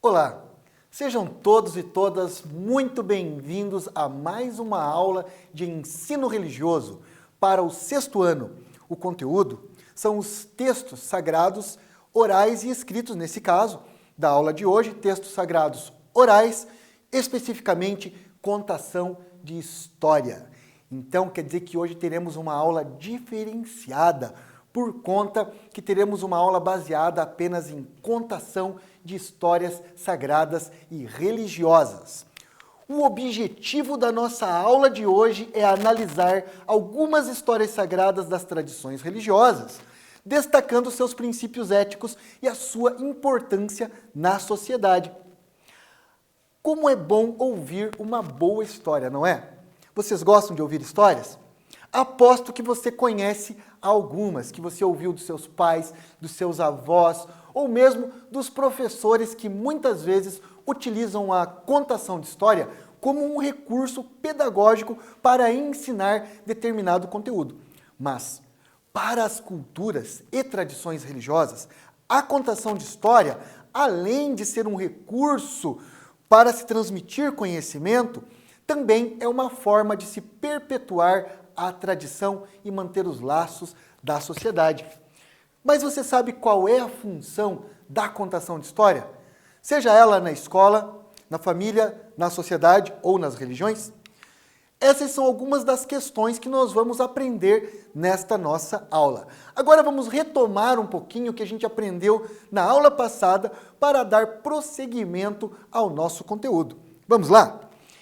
Olá, sejam todos e todas muito bem-vindos a mais uma aula de ensino religioso para o sexto ano. O conteúdo são os textos sagrados orais e escritos, nesse caso, da aula de hoje, textos sagrados orais, especificamente contação de história. Então, quer dizer que hoje teremos uma aula diferenciada, por conta que teremos uma aula baseada apenas em contação de histórias sagradas e religiosas. O objetivo da nossa aula de hoje é analisar algumas histórias sagradas das tradições religiosas, destacando seus princípios éticos e a sua importância na sociedade. Como é bom ouvir uma boa história, não é? Vocês gostam de ouvir histórias? Aposto que você conhece algumas, que você ouviu dos seus pais, dos seus avós, ou mesmo dos professores que muitas vezes utilizam a contação de história como um recurso pedagógico para ensinar determinado conteúdo. Mas, para as culturas e tradições religiosas, a contação de história, além de ser um recurso para se transmitir conhecimento, também é uma forma de se perpetuar a tradição e manter os laços da sociedade. Mas você sabe qual é a função da contação de história? Seja ela na escola, na família, na sociedade ou nas religiões? Essas são algumas das questões que nós vamos aprender nesta nossa aula. Agora vamos retomar um pouquinho o que a gente aprendeu na aula passada para dar prosseguimento ao nosso conteúdo. Vamos lá?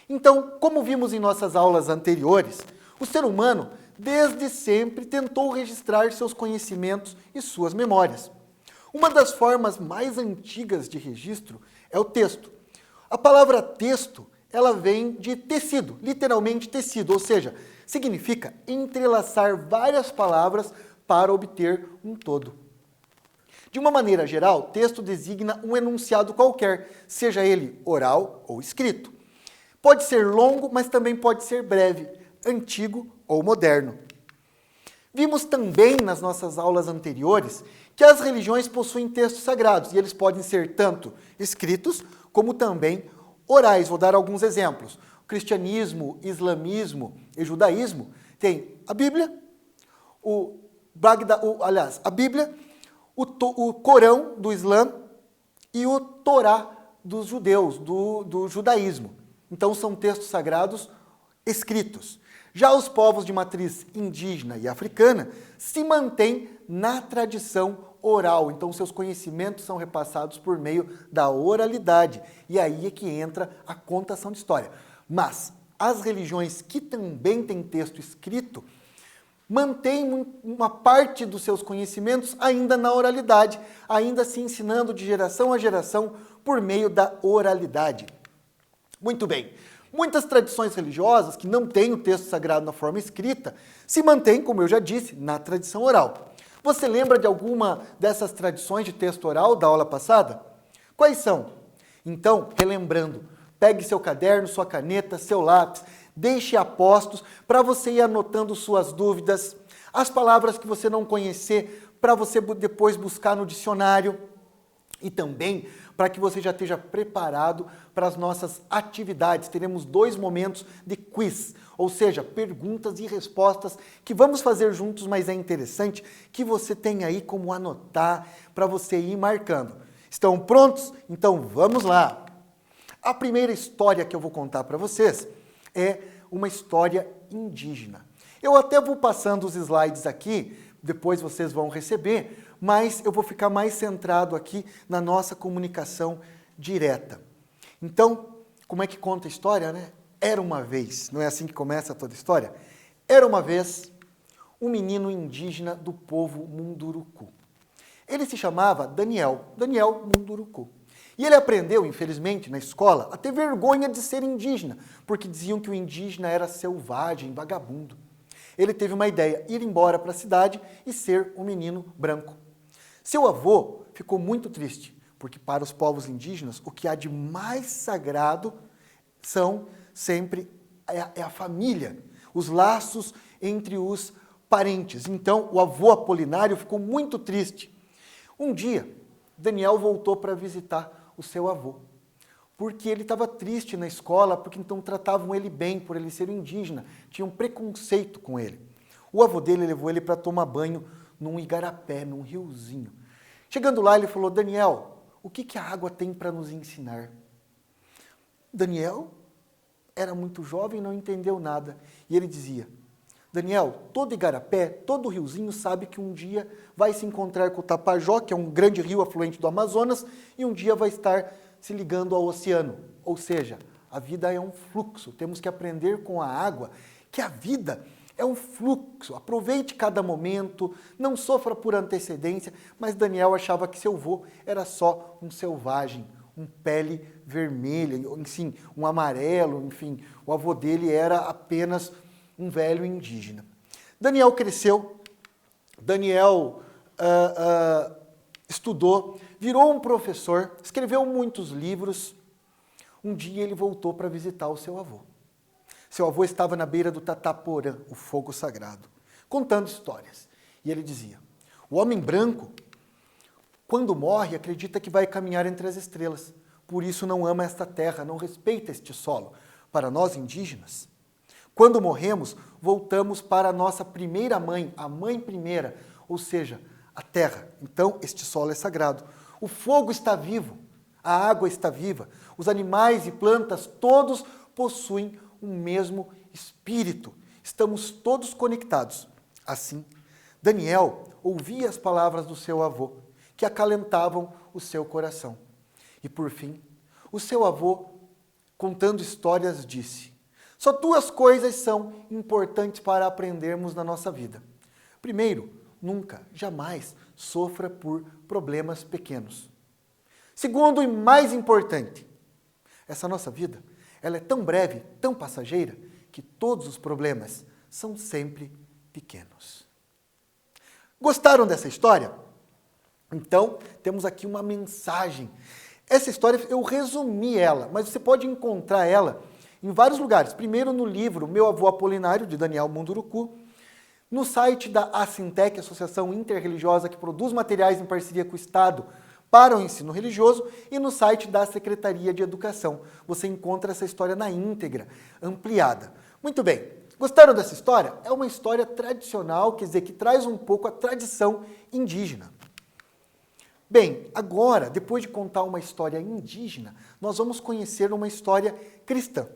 Então, como vimos em nossas aulas anteriores, o ser humano, desde sempre, tentou registrar seus conhecimentos e suas memórias. Uma das formas mais antigas de registro é o texto. A palavra texto, ela vem de tecido, literalmente tecido, ou seja, significa entrelaçar várias palavras para obter um todo. De uma maneira geral, texto designa um enunciado qualquer, seja ele oral ou escrito. Pode ser longo, mas também pode ser breve, antigo ou moderno. Vimos também nas nossas aulas anteriores que as religiões possuem textos sagrados e eles podem ser tanto escritos como também orais. Vou dar alguns exemplos. O cristianismo, islamismo e judaísmo têm a Bíblia, a Bíblia, o Corão do Islã e o Torá dos judeus, do judaísmo. Então são textos sagrados escritos. Já os povos de matriz indígena e africana se mantêm na tradição oral, então seus conhecimentos são repassados por meio da oralidade. E aí é que entra a contação de história. Mas as religiões que também têm texto escrito mantêm uma parte dos seus conhecimentos ainda na oralidade, ainda se ensinando de geração a geração por meio da oralidade. Muito bem. Muitas tradições religiosas que não têm o texto sagrado na forma escrita se mantêm, como eu já disse, na tradição oral. Você lembra de alguma dessas tradições de texto oral da aula passada? Quais são? Então, relembrando, pegue seu caderno, sua caneta, seu lápis, deixe apostos para você ir anotando suas dúvidas, as palavras que você não conhecer, para você depois buscar no dicionário e também para que você já esteja preparado para as nossas atividades. Teremos 2 momentos de quiz, ou seja, perguntas e respostas que vamos fazer juntos, mas é interessante que você tenha aí como anotar para você ir marcando. Estão prontos? Então vamos lá! A primeira história que eu vou contar para vocês é uma história indígena. Eu até vou passando os slides aqui, depois vocês vão receber, mas eu vou ficar mais centrado aqui na nossa comunicação direta. Então, como é que conta a história, né? Era uma vez, não é assim que começa toda a história? Era uma vez um menino indígena do povo Munduruku. Ele se chamava Daniel Munduruku. E ele aprendeu, infelizmente, na escola, a ter vergonha de ser indígena, porque diziam que o indígena era selvagem, vagabundo. Ele teve uma ideia, ir embora para a cidade e ser um menino branco. Seu avô ficou muito triste, porque para os povos indígenas o que há de mais sagrado é a família, os laços entre os parentes. Então, o avô Apolinário ficou muito triste. Um dia, Daniel voltou para visitar o seu avô, porque ele estava triste na escola, porque então tratavam ele bem, por ele ser indígena, tinham preconceito com ele. O avô dele levou ele para tomar banho num igarapé, num riozinho. Chegando lá, ele falou: Daniel, o que a água tem para nos ensinar? Daniel era muito jovem e não entendeu nada. E ele dizia: Daniel, todo igarapé, todo riozinho sabe que um dia vai se encontrar com o Tapajós, que é um grande rio afluente do Amazonas, e um dia vai estar se ligando ao oceano. Ou seja, a vida é um fluxo. Temos que aprender com a água que a vida é um fluxo. Aproveite cada momento, não sofra por antecedência. Mas Daniel achava que seu avô era só um selvagem, um pele vermelha, enfim, um amarelo, enfim. O avô dele era apenas um velho indígena. Daniel cresceu, Daniel estudou, virou um professor, escreveu muitos livros. Um dia ele voltou para visitar o seu avô. Seu avô estava na beira do Tataporã, o fogo sagrado, contando histórias. E ele dizia: o homem branco, quando morre, acredita que vai caminhar entre as estrelas. Por isso não ama esta terra, não respeita este solo. Para nós indígenas, quando morremos, voltamos para a nossa primeira mãe, a mãe primeira, ou seja, a terra. Então, este solo é sagrado. O fogo está vivo, a água está viva, os animais e plantas todos possuem o mesmo espírito. Estamos todos conectados. Assim, Daniel ouvia as palavras do seu avô, que acalentavam o seu coração. E por fim, o seu avô, contando histórias, disse: só duas coisas são importantes para aprendermos na nossa vida. Primeiro, nunca, jamais sofra por problemas pequenos. Segundo e mais importante, essa nossa vida, ela é tão breve, tão passageira, que todos os problemas são sempre pequenos. Gostaram dessa história? Então, temos aqui uma mensagem. Essa história, eu resumi ela, mas você pode encontrar ela em vários lugares. Primeiro no livro Meu Avô Apolinário, de Daniel Munduruku, no site da Assintec, Associação Interreligiosa que produz materiais em parceria com o Estado para o ensino religioso, e no site da Secretaria de Educação. Você encontra essa história na íntegra, ampliada. Muito bem, gostaram dessa história? É uma história tradicional, quer dizer, que traz um pouco a tradição indígena. Bem, agora, depois de contar uma história indígena, nós vamos conhecer uma história cristã.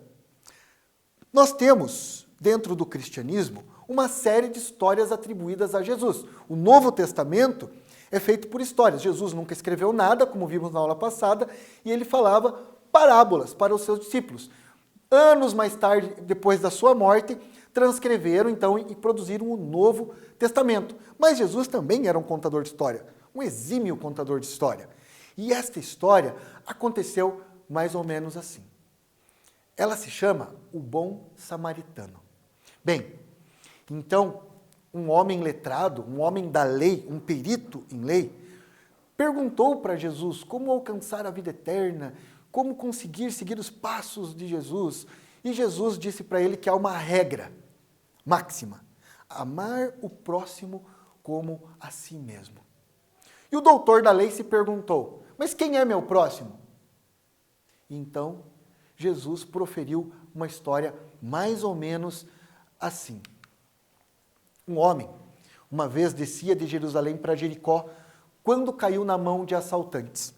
Nós temos, dentro do cristianismo, uma série de histórias atribuídas a Jesus. O Novo Testamento é feito por histórias. Jesus nunca escreveu nada, como vimos na aula passada, e ele falava parábolas para os seus discípulos. Anos mais tarde, depois da sua morte, transcreveram então e produziram o Novo Testamento. Mas Jesus também era um contador de história, um exímio contador de história. E esta história aconteceu mais ou menos assim. Ela se chama O Bom Samaritano. Bem, então, um homem letrado, um homem da lei, um perito em lei, perguntou para Jesus como alcançar a vida eterna, como conseguir seguir os passos de Jesus. E Jesus disse para ele que há uma regra máxima: amar o próximo como a si mesmo. E o doutor da lei se perguntou: mas quem é meu próximo? E então, Jesus proferiu uma história mais ou menos assim. Um homem, uma vez descia de Jerusalém para Jericó, quando caiu na mão de assaltantes.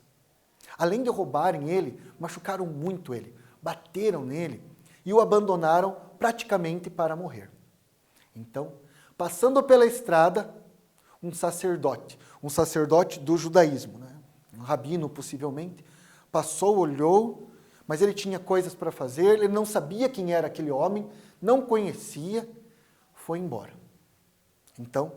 Além de roubarem ele, machucaram muito ele, bateram nele e o abandonaram praticamente para morrer. Então, passando pela estrada, um sacerdote do judaísmo, um rabino possivelmente, passou, olhou, mas ele tinha coisas para fazer, ele não sabia quem era aquele homem, não conhecia, foi embora. Então,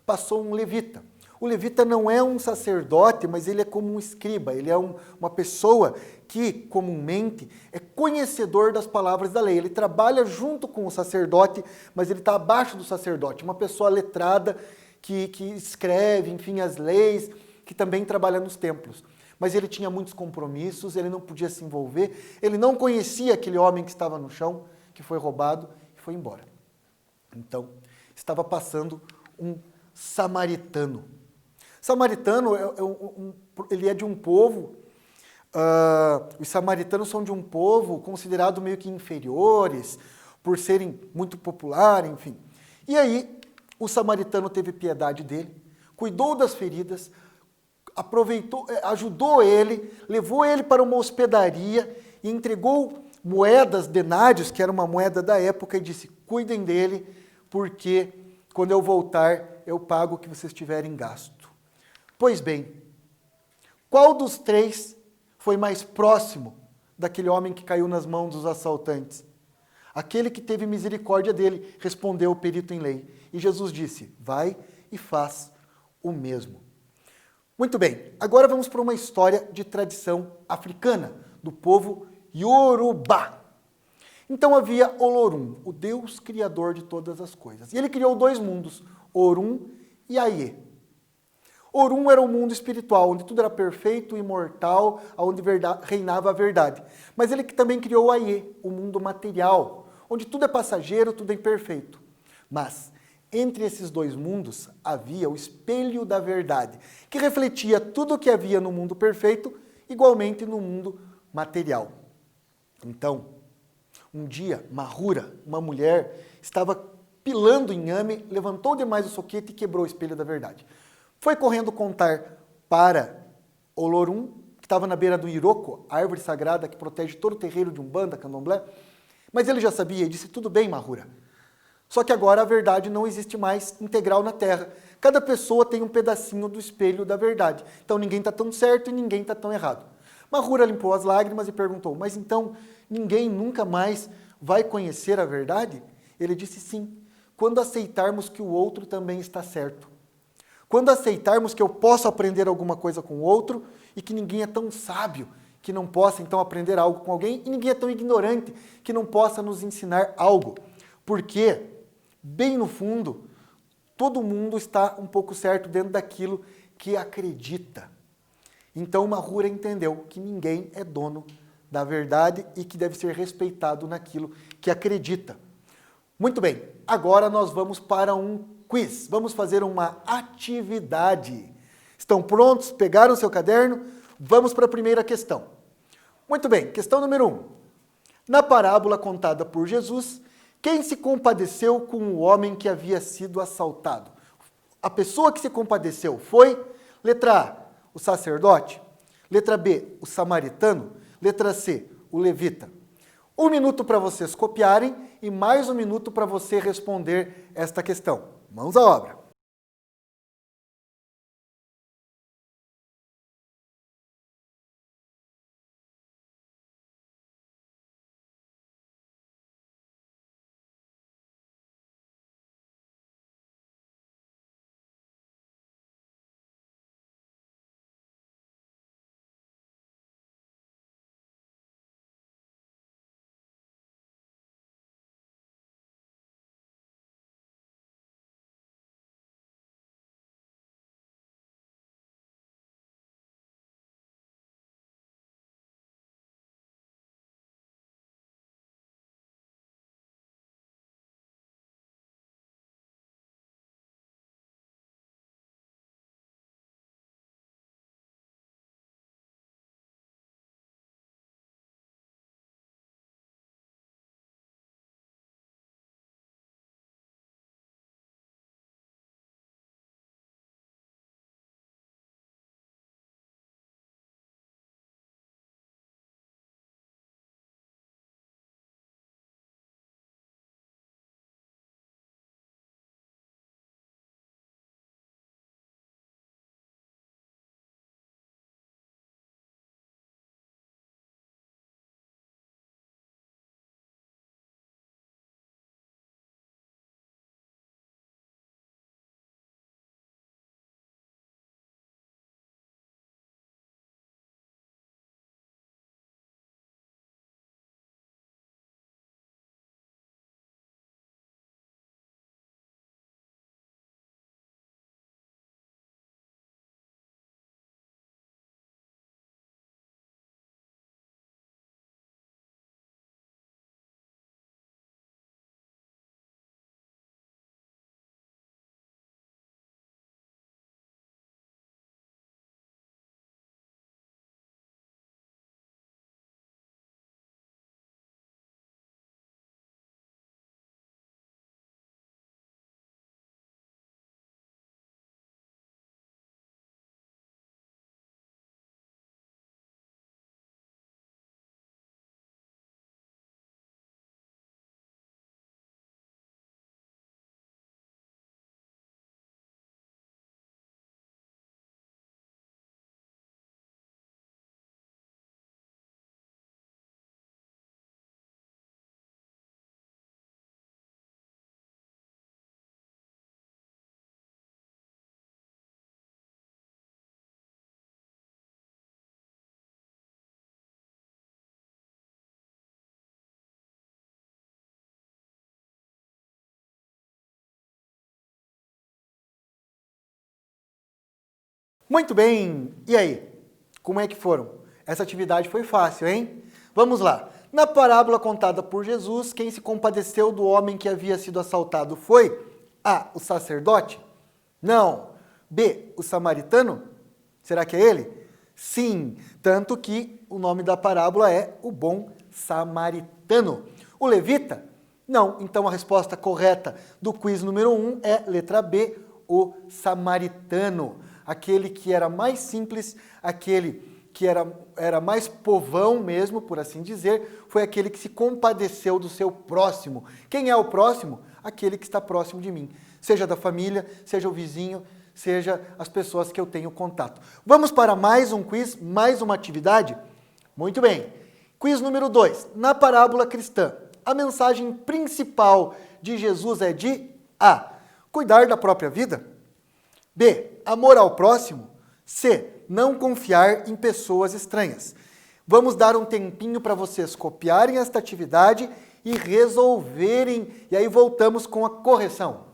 passou um levita. O levita não é um sacerdote, mas ele é como um escriba, ele é uma pessoa que, comumente, é conhecedor das palavras da lei. Ele trabalha junto com o sacerdote, mas ele está abaixo do sacerdote. Uma pessoa letrada que escreve, enfim, as leis, que também trabalha nos templos. Mas ele tinha muitos compromissos, ele não podia se envolver, ele não conhecia aquele homem que estava no chão, que foi roubado e foi embora. Então, estava passando um samaritano. Samaritano, ele é de um povo, os samaritanos são de um povo considerado meio que inferiores, por serem muito populares, enfim. E aí, o samaritano teve piedade dele, cuidou das feridas, aproveitou, ajudou ele, levou ele para uma hospedaria e entregou moedas, denários, que era uma moeda da época, e disse: cuidem dele, porque quando eu voltar, eu pago o que vocês tiverem gasto. Pois bem, qual dos três foi mais próximo daquele homem que caiu nas mãos dos assaltantes? Aquele que teve misericórdia dele, respondeu o perito em lei. E Jesus disse: vai e faz o mesmo. Muito bem, agora vamos para uma história de tradição africana, do povo Yorubá. Então havia Olorum, o Deus criador de todas as coisas. E ele criou dois mundos, Orum e Aie. Orum era o mundo espiritual, onde tudo era perfeito, imortal, onde reinava a verdade. Mas ele também criou Aie, o mundo material, onde tudo é passageiro, tudo é imperfeito. Mas entre esses dois mundos havia o espelho da verdade, que refletia tudo o que havia no mundo perfeito, igualmente no mundo material. Então, um dia, Mahura, uma mulher, estava pilando inhame, levantou demais o soquete e quebrou o espelho da verdade. Foi correndo contar para Olorum, que estava na beira do Iroko, a árvore sagrada que protege todo o terreiro de Umbanda, Candomblé, mas ele já sabia e disse: tudo bem, Mahura. Só que agora a verdade não existe mais integral na Terra. Cada pessoa tem um pedacinho do espelho da verdade. Então ninguém está tão certo e ninguém está tão errado. Mahura limpou as lágrimas e perguntou: mas então ninguém nunca mais vai conhecer a verdade? Ele disse: sim, quando aceitarmos que o outro também está certo. Quando aceitarmos que eu posso aprender alguma coisa com o outro e que ninguém é tão sábio que não possa então aprender algo com alguém e ninguém é tão ignorante que não possa nos ensinar algo. Porque, bem no fundo, todo mundo está um pouco certo dentro daquilo que acredita. Então Mahura entendeu que ninguém é dono da verdade e que deve ser respeitado naquilo que acredita. Muito bem, agora nós vamos para um quiz. Vamos fazer uma atividade. Estão prontos? Pegaram o seu caderno? Vamos para a primeira questão. Muito bem, questão número 1. Na parábola contada por Jesus, quem se compadeceu com o homem que havia sido assaltado? A pessoa que se compadeceu foi, letra A, o sacerdote, letra B, o samaritano, letra C, o levita. 1 minuto para vocês copiarem e mais 1 minuto para você responder esta questão. Mãos à obra. Muito bem, e aí? Como é que foram? Essa atividade foi fácil, hein? Vamos lá. Na parábola contada por Jesus, quem se compadeceu do homem que havia sido assaltado foi A, o sacerdote? Não. B, o samaritano? Será que é ele? Sim, tanto que o nome da parábola é o bom samaritano. O levita? Não. Então a resposta correta do quiz número 1 é letra B, o samaritano. Aquele que era mais simples, aquele que era mais povão mesmo, por assim dizer, foi aquele que se compadeceu do seu próximo. Quem é o próximo? Aquele que está próximo de mim. Seja da família, seja o vizinho, seja as pessoas que eu tenho contato. Vamos para mais um quiz, mais uma atividade? Muito bem. Quiz número 2. Na parábola cristã, a mensagem principal de Jesus é de A, cuidar da própria vida. B, amor ao próximo. C, não confiar em pessoas estranhas. Vamos dar um tempinho para vocês copiarem esta atividade e resolverem. E aí voltamos com a correção.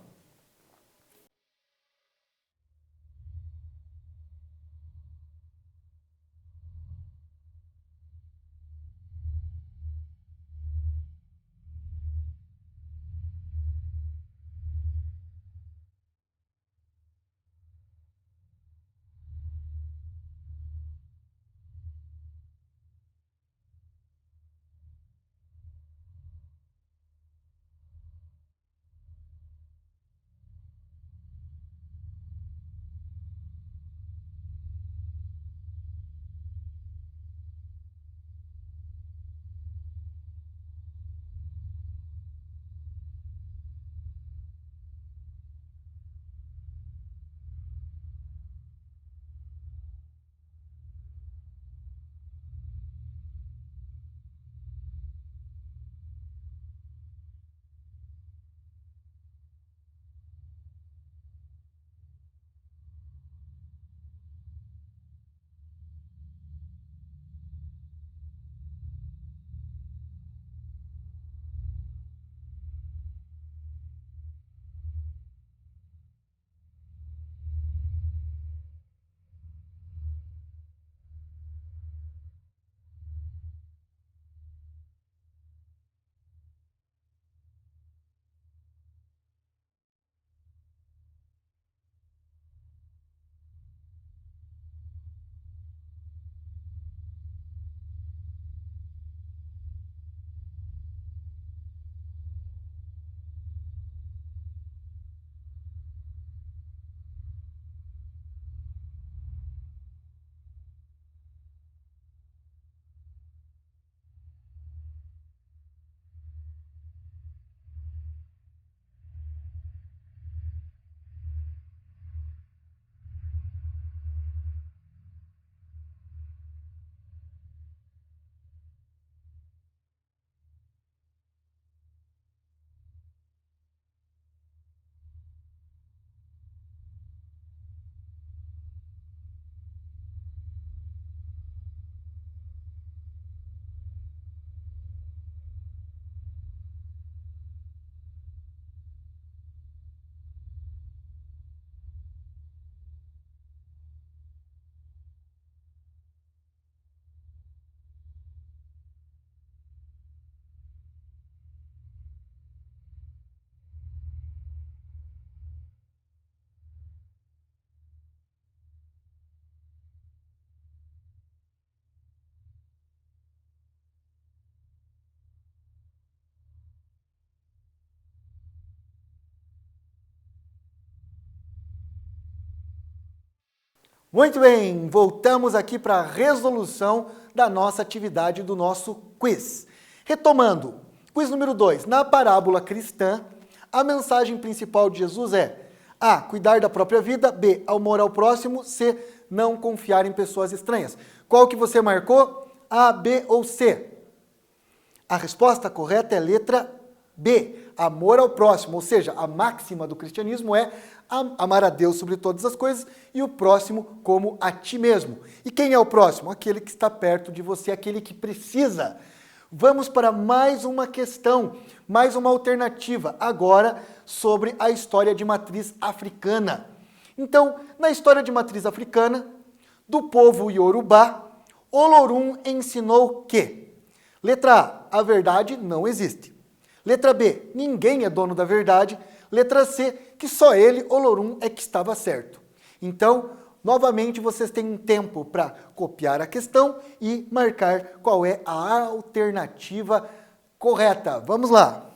Muito bem, voltamos aqui para a resolução da nossa atividade do nosso quiz. Retomando, quiz número 2. Na parábola cristã, a mensagem principal de Jesus é A, cuidar da própria vida, B, amor ao próximo, C, não confiar em pessoas estranhas. Qual que você marcou? A, B ou C? A resposta correta é letra B, amor ao próximo, ou seja, a máxima do cristianismo é amar a Deus sobre todas as coisas e o próximo como a ti mesmo. E quem é o próximo? Aquele que está perto de você, aquele que precisa. Vamos para mais uma questão, mais uma alternativa, agora sobre a história de matriz africana. Então, na história de matriz africana, do povo Yorubá, Olorum ensinou que: letra A, a verdade não existe. Letra B, ninguém é dono da verdade. Letra C, que só ele, Olorum, é que estava certo. Então, novamente, vocês têm um tempo para copiar a questão e marcar qual é a alternativa correta. Vamos lá!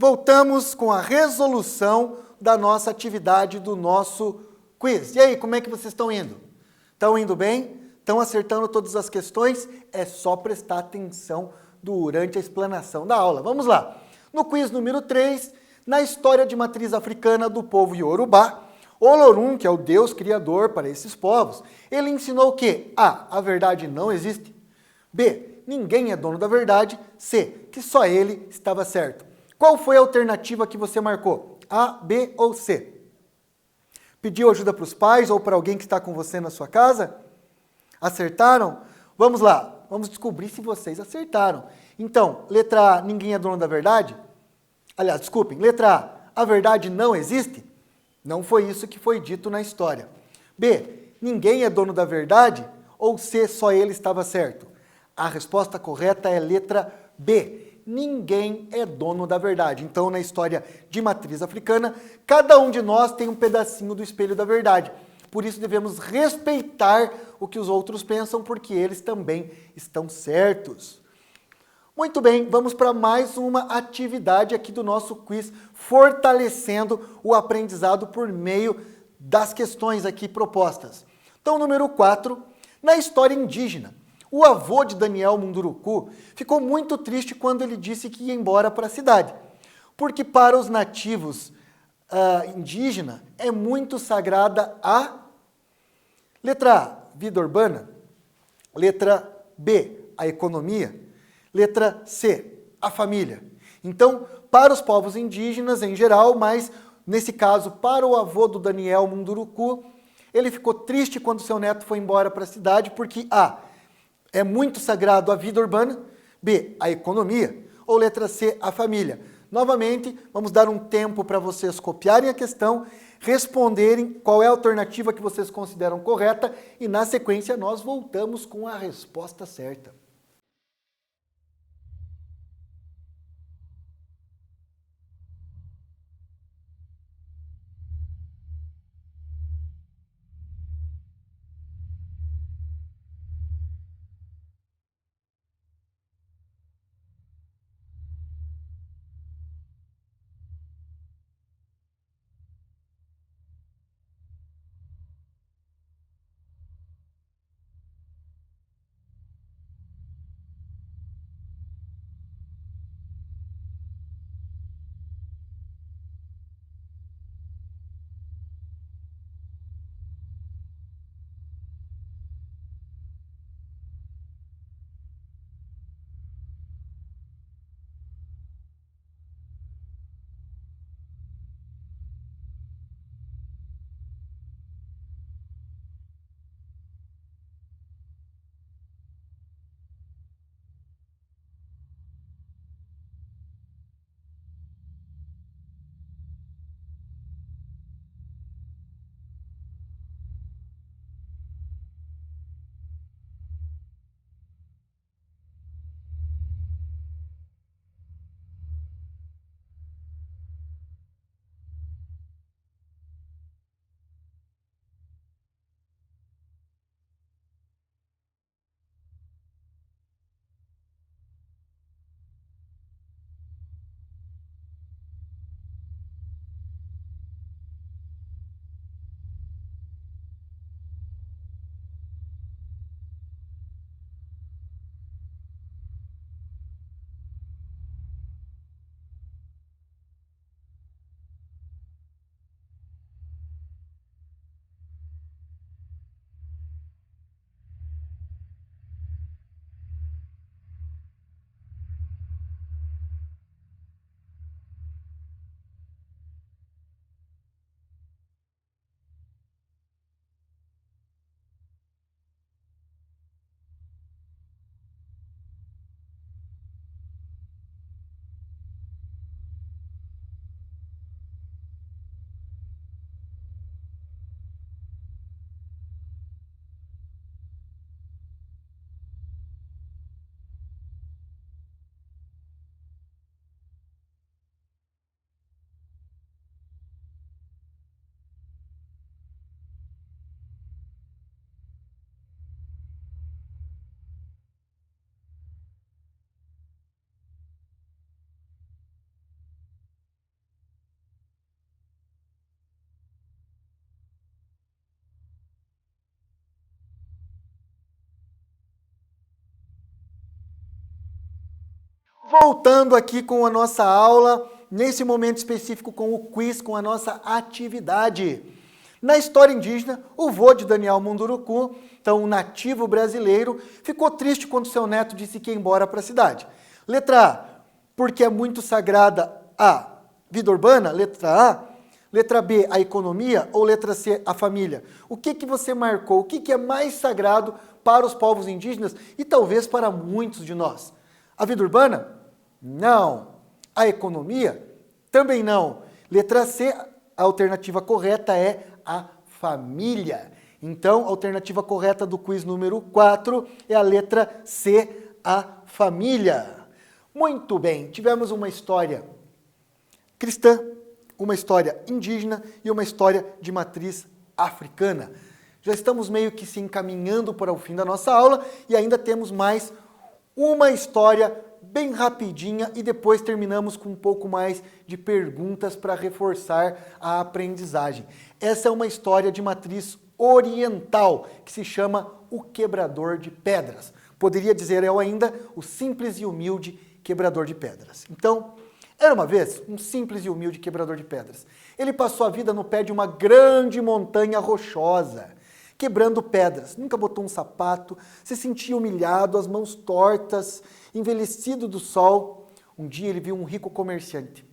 Voltamos com a resolução da nossa atividade, do nosso quiz. E aí, como é que vocês estão indo? Estão indo bem? Estão acertando todas as questões? É só prestar atenção durante a explanação da aula. Vamos lá. No quiz número 3, na história de matriz africana do povo Yorubá, Olorum, que é o Deus criador para esses povos, ele ensinou que A, a verdade não existe. B, ninguém é dono da verdade. C, que só ele estava certo. Qual foi a alternativa que você marcou? A, B ou C? Pediu ajuda para os pais ou para alguém que está com você na sua casa? Acertaram? Vamos lá, vamos descobrir se vocês acertaram. Então, letra A, ninguém é dono da verdade? Aliás, desculpem, letra A verdade não existe? Não foi isso que foi dito na história. B, ninguém é dono da verdade? Ou C, só ele estava certo? A resposta correta é letra B. Ninguém é dono da verdade. Então, na história de matriz africana, cada um de nós tem um pedacinho do espelho da verdade. Por isso, devemos respeitar o que os outros pensam, porque eles também estão certos. Muito bem, vamos para mais uma atividade aqui do nosso quiz, fortalecendo o aprendizado por meio das questões aqui propostas. Então, número 4, na história indígena. O avô de Daniel Munduruku ficou muito triste quando ele disse que ia embora para a cidade, porque para os nativos indígena é muito sagrada a letra A, vida urbana, letra B, a economia, letra C, a família. Então, para os povos indígenas em geral, mas nesse caso para o avô do Daniel Munduruku, ele ficou triste quando seu neto foi embora para a cidade porque A, é muito sagrado a vida urbana, B, a economia, ou letra C, a família. Novamente, vamos dar um tempo para vocês copiarem a questão, responderem qual é a alternativa que vocês consideram correta e na sequência nós voltamos com a resposta certa. Voltando aqui com a nossa aula, nesse momento específico com o quiz, com a nossa atividade. Na história indígena, o vô de Daniel Munduruku, então um nativo brasileiro, ficou triste quando seu neto disse que ia embora para a cidade. Letra A, porque é muito sagrada a vida urbana, letra A. Letra B, a economia, ou letra C, a família? O que você marcou? O que é mais sagrado para os povos indígenas e talvez para muitos de nós? A vida urbana? Não. A economia? Também não. Letra C, a alternativa correta é a família. Então, a alternativa correta do quiz número 4 é a letra C, a família. Muito bem, tivemos uma história cristã, uma história indígena e uma história de matriz africana. Já estamos meio que se encaminhando para o fim da nossa aula e ainda temos mais uma história bem rapidinha e depois terminamos com um pouco mais de perguntas para reforçar a aprendizagem. Essa é uma história de matriz oriental que se chama O Quebrador de Pedras. Poderia dizer eu ainda o simples e humilde quebrador de pedras. Então, Era uma vez um simples e humilde quebrador de pedras. Ele passou a vida no pé de uma grande montanha rochosa, quebrando pedras. Nunca botou um sapato, se sentia humilhado, as mãos tortas, envelhecido do sol. Um dia ele viu um rico comerciante.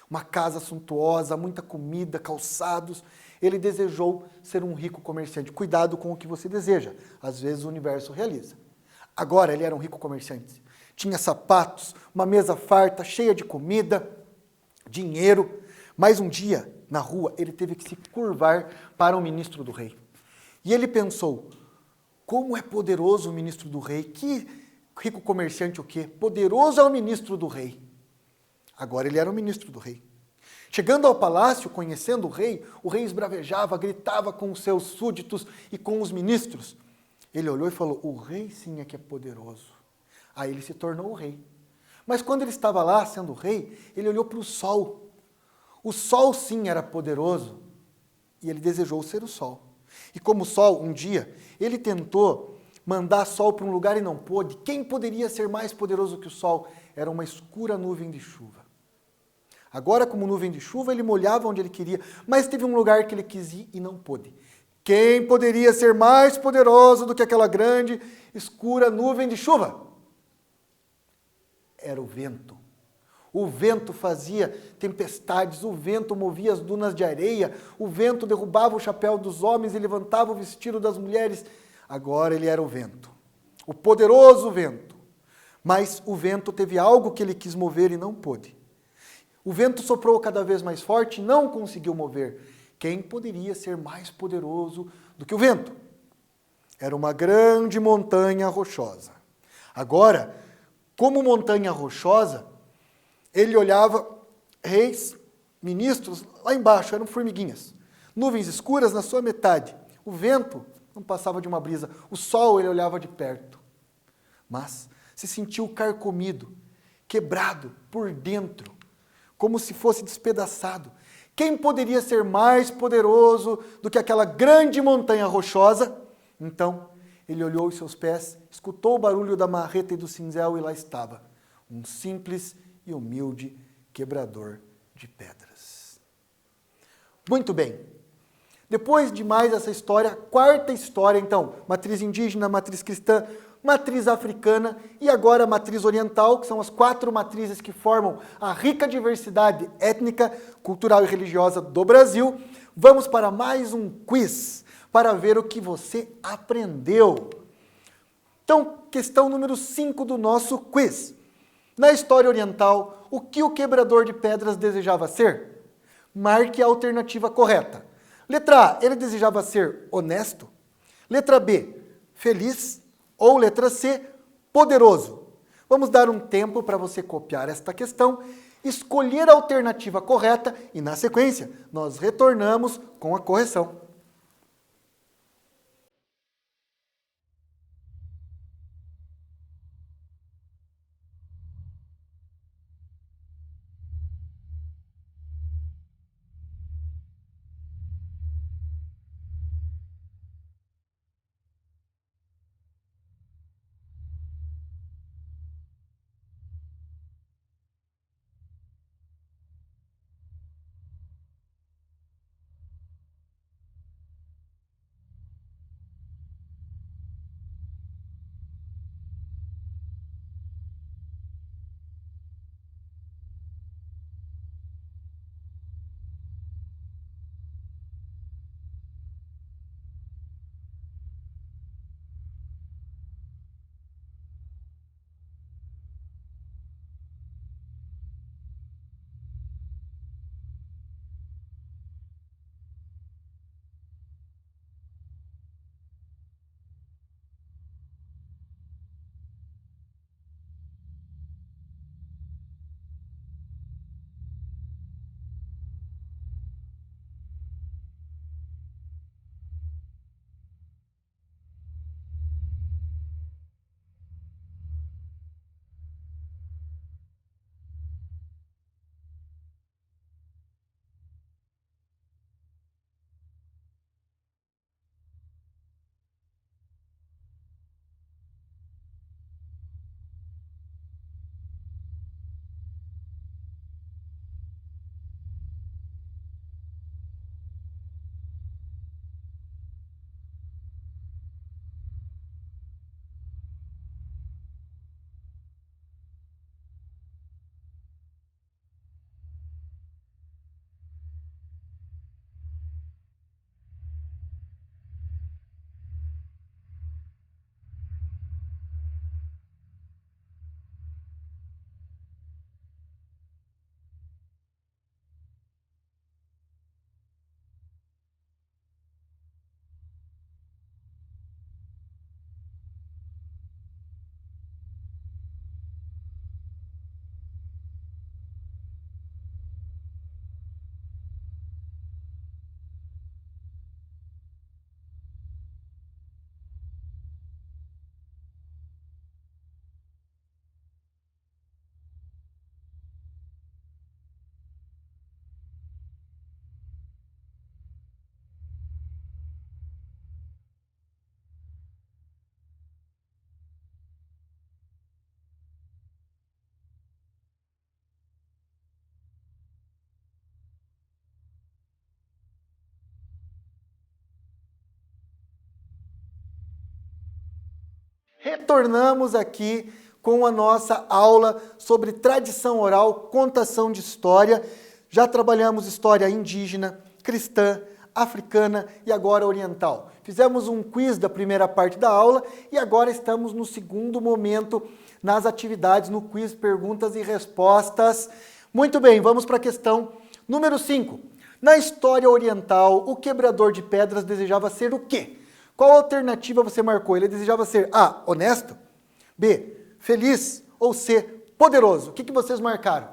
Uma casa suntuosa, muita comida, calçados. Ele desejou ser um rico comerciante. Cuidado com o que você deseja. Às vezes o universo realiza. Agora ele era um rico comerciante. Tinha sapatos, uma mesa farta, cheia de comida, dinheiro. Mas um dia, na rua, ele teve que se curvar para o ministro do rei. E ele pensou, como é poderoso o ministro do rei. Que rico comerciante o quê? Poderoso é o ministro do rei. Agora ele era o ministro do rei. Chegando ao palácio, conhecendo o rei esbravejava, gritava com os seus súditos e com os ministros. Ele olhou e falou, o rei sim é que é poderoso. Aí ele se tornou o rei. Mas quando ele estava lá sendo rei, ele olhou para o sol. O sol sim era poderoso e ele desejou ser o sol. E como sol, um dia, ele tentou mandar sol para um lugar e não pôde. Quem poderia ser mais poderoso que o sol? Era uma escura nuvem de chuva. Agora, como nuvem de chuva, ele molhava onde ele queria, mas teve um lugar que ele quis ir e não pôde. Quem poderia ser mais poderoso do que aquela grande, escura nuvem de chuva? Era o vento. O vento fazia tempestades, o vento movia as dunas de areia, o vento derrubava o chapéu dos homens e levantava o vestido das mulheres. Agora ele era o vento, o poderoso vento. Mas o vento teve algo que ele quis mover e não pôde. O vento soprou cada vez mais forte e não conseguiu mover. Quem poderia ser mais poderoso do que o vento? Era uma grande montanha rochosa. Agora, como montanha rochosa, ele olhava reis, ministros, lá embaixo eram formiguinhas. Nuvens escuras na sua metade. O vento não passava de uma brisa. O sol ele olhava de perto. Mas se sentiu carcomido, quebrado por dentro, como se fosse despedaçado. Quem poderia ser mais poderoso do que aquela grande montanha rochosa? Então, ele olhou os seus pés, escutou o barulho da marreta e do cinzel e lá estava, um simples e humilde quebrador de pedras. Muito bem. Depois de mais essa história, quarta história, então, matriz indígena, matriz cristã, matriz africana e agora a matriz oriental, que são as 4 matrizes que formam a rica diversidade étnica, cultural e religiosa do Brasil. Vamos para mais um quiz para ver o que você aprendeu. Então, questão número 5 do nosso quiz. Na história oriental, o que o quebrador de pedras desejava ser? Marque a alternativa correta. Letra A, ele desejava ser honesto. Letra B, feliz. Ou letra C, poderoso. Vamos dar um tempo para você copiar esta questão, escolher a alternativa correta e, na sequência, nós retornamos com a correção. Retornamos aqui com a nossa aula sobre tradição oral, contação de história. Já trabalhamos história indígena, cristã, africana e agora oriental. Fizemos um quiz da primeira parte da aula e agora estamos no segundo momento nas atividades, no quiz perguntas e respostas. Muito bem, vamos para a questão número 5. Na história oriental, o quebrador de pedras desejava ser o quê? Qual alternativa você marcou? Ele desejava ser A, honesto, B, feliz ou C, poderoso? O que vocês marcaram?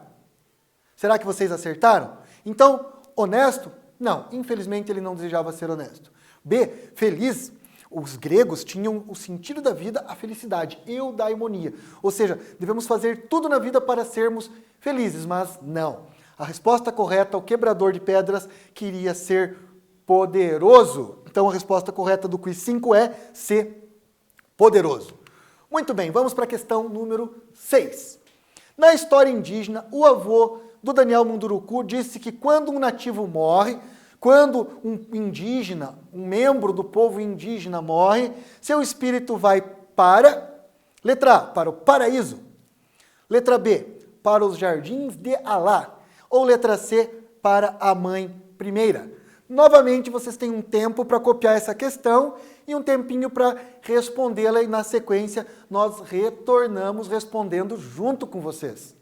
Será que vocês acertaram? Então, honesto? Não, infelizmente ele não desejava ser honesto. B, feliz? Os gregos tinham o sentido da vida, a felicidade, eudaimonia. Ou seja, devemos fazer tudo na vida para sermos felizes, mas não. A resposta correta, o quebrador de pedras queria ser poderoso. Então a resposta correta do quiz 5 é C, poderoso. Muito bem, vamos para a questão número 6. Na história indígena, o avô do Daniel Munduruku disse que quando um nativo morre, quando um indígena, um membro do povo indígena morre, seu espírito vai para, letra A, para o paraíso, letra B, para os jardins de Alá, ou letra C, para a mãe primeira. Novamente, vocês têm um tempo para copiar essa questão e um tempinho para respondê-la e na sequência nós retornamos respondendo junto com vocês.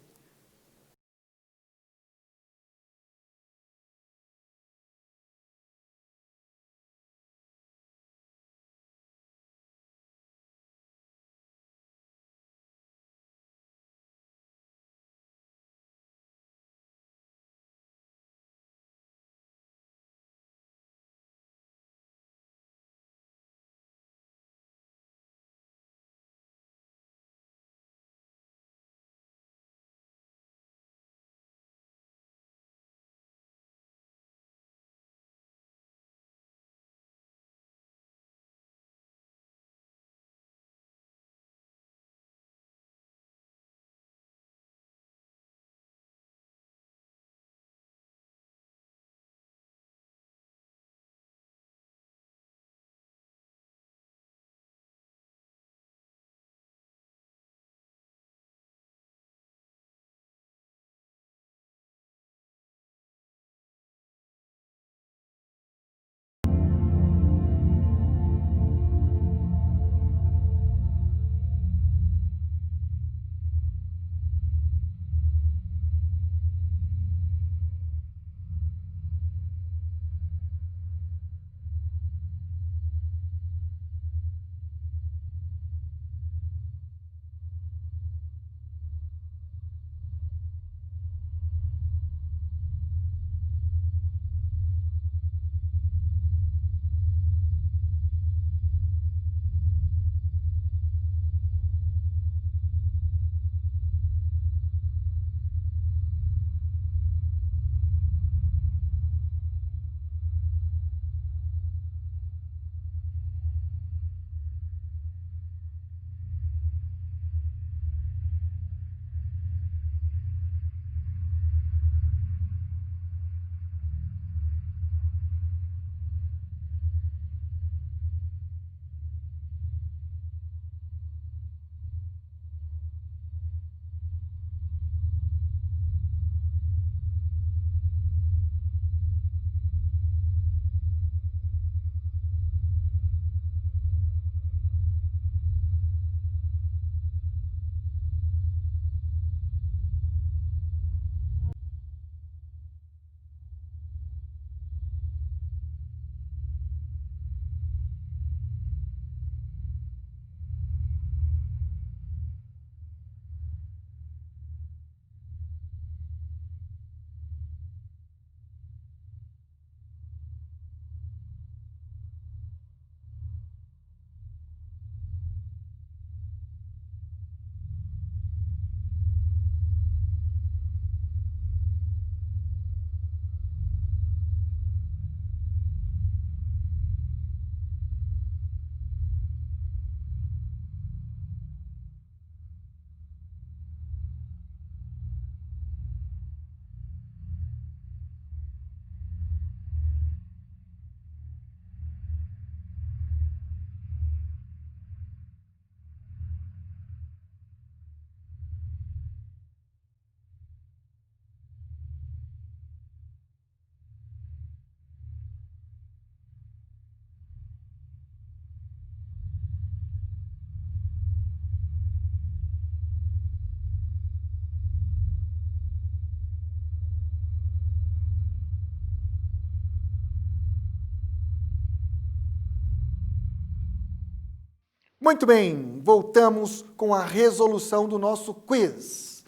Muito bem, voltamos com a resolução do nosso quiz.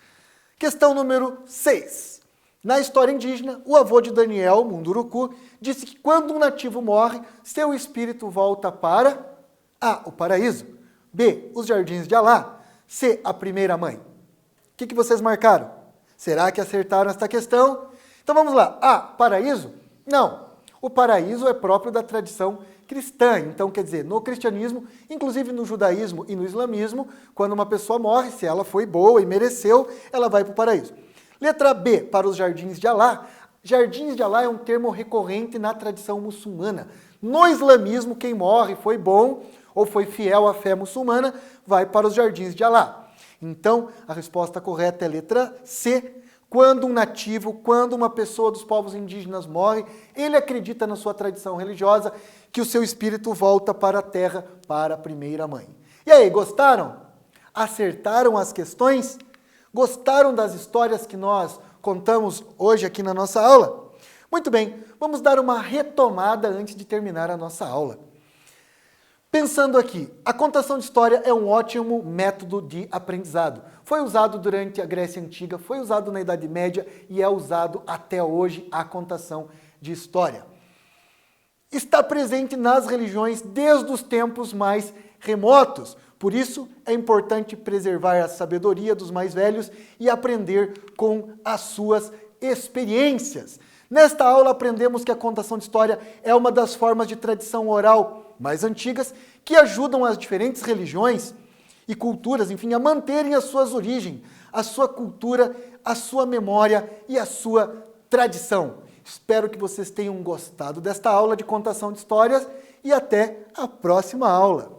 Questão número 6. Na história indígena, o avô de Daniel, Munduruku, disse que quando um nativo morre, seu espírito volta para A, o paraíso, B, os jardins de Alá, C, a primeira mãe. O que vocês marcaram? Será que acertaram esta questão? Então vamos lá. A, paraíso? Não. O paraíso é próprio da tradição cristã. Então, quer dizer, no cristianismo, inclusive no judaísmo e no islamismo, quando uma pessoa morre, se ela foi boa e mereceu, ela vai para o paraíso. Letra B, para os jardins de Alá. Jardins de Alá é um termo recorrente na tradição muçulmana. No islamismo, quem morre foi bom ou foi fiel à fé muçulmana, vai para os jardins de Alá. Então, a resposta correta é letra C. Quando um nativo, quando uma pessoa dos povos indígenas morre, ele acredita na sua tradição religiosa que o seu espírito volta para a terra, para a primeira mãe. E aí, gostaram? Acertaram as questões? Gostaram das histórias que nós contamos hoje aqui na nossa aula? Muito bem, vamos dar uma retomada antes de terminar a nossa aula. Pensando aqui, a contação de história é um ótimo método de aprendizado. Foi usado durante a Grécia Antiga, foi usado na Idade Média e é usado até hoje a contação de história. Está presente nas religiões desde os tempos mais remotos. Por isso, é importante preservar a sabedoria dos mais velhos e aprender com as suas experiências. Nesta aula, aprendemos que a contação de história é uma das formas de tradição oral mais antigas que ajudam as diferentes religiões e culturas, enfim, a manterem as suas origens, a sua cultura, a sua memória e a sua tradição. Espero que vocês tenham gostado desta aula de contação de histórias e até a próxima aula.